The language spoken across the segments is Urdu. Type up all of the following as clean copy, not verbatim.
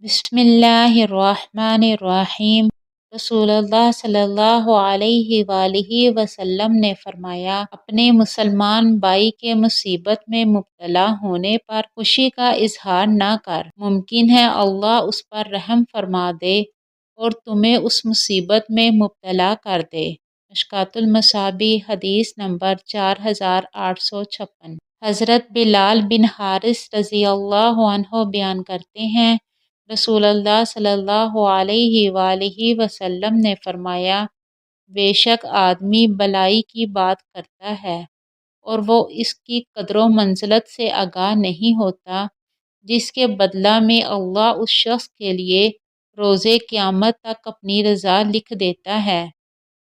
بسم اللہ الرحمن الرحیم۔ رسول اللہ صلی اللہ علیہ وآلہ وسلم نے فرمایا، اپنے مسلمان بھائی کے مصیبت میں مبتلا ہونے پر خوشی کا اظہار نہ کر، ممکن ہے اللہ اس پر رحم فرما دے اور تمہیں اس مصیبت میں مبتلا کر دے۔ مشکوٰۃ المصابیح، حدیث نمبر 4856۔ حضرت بلال بن حارث رضی اللہ عنہ بیان کرتے ہیں، رسول اللہ صلی اللہ علیہ وآلہ وسلم نے فرمایا، بے شک آدمی بلائی کی بات کرتا ہے اور وہ اس کی قدر و منزلت سے آگاہ نہیں ہوتا، جس کے بدلہ میں اللہ اس شخص کے لیے روز قیامت تک اپنی رضا لکھ دیتا ہے،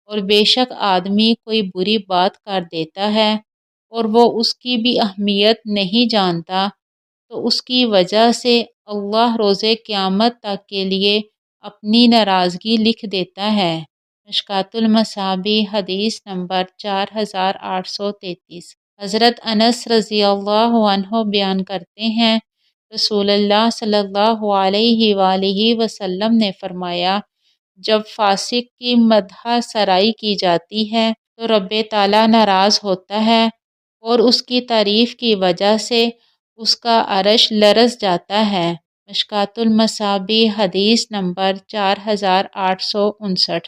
اور بے شک آدمی کوئی بری بات کر دیتا ہے اور وہ اس کی بھی اہمیت نہیں جانتا، تو اس کی وجہ سے اللہ روز قیامت تک کے لیے اپنی ناراضگی لکھ دیتا ہے۔ مشکوٰۃ المصابیح، حدیث نمبر 4833۔ حضرت انس رضی اللہ عنہ بیان کرتے ہیں، رسول اللہ صلی اللہ علیہ وآلہ وسلم نے فرمایا، جب فاسق کی مدح سرائی کی جاتی ہے تو رب تعالیٰ ناراض ہوتا ہے اور اس کی تعریف کی وجہ سے اس کا عرش لرز جاتا ہے۔ مشکوٰۃ المصابیح، حدیث نمبر 4859۔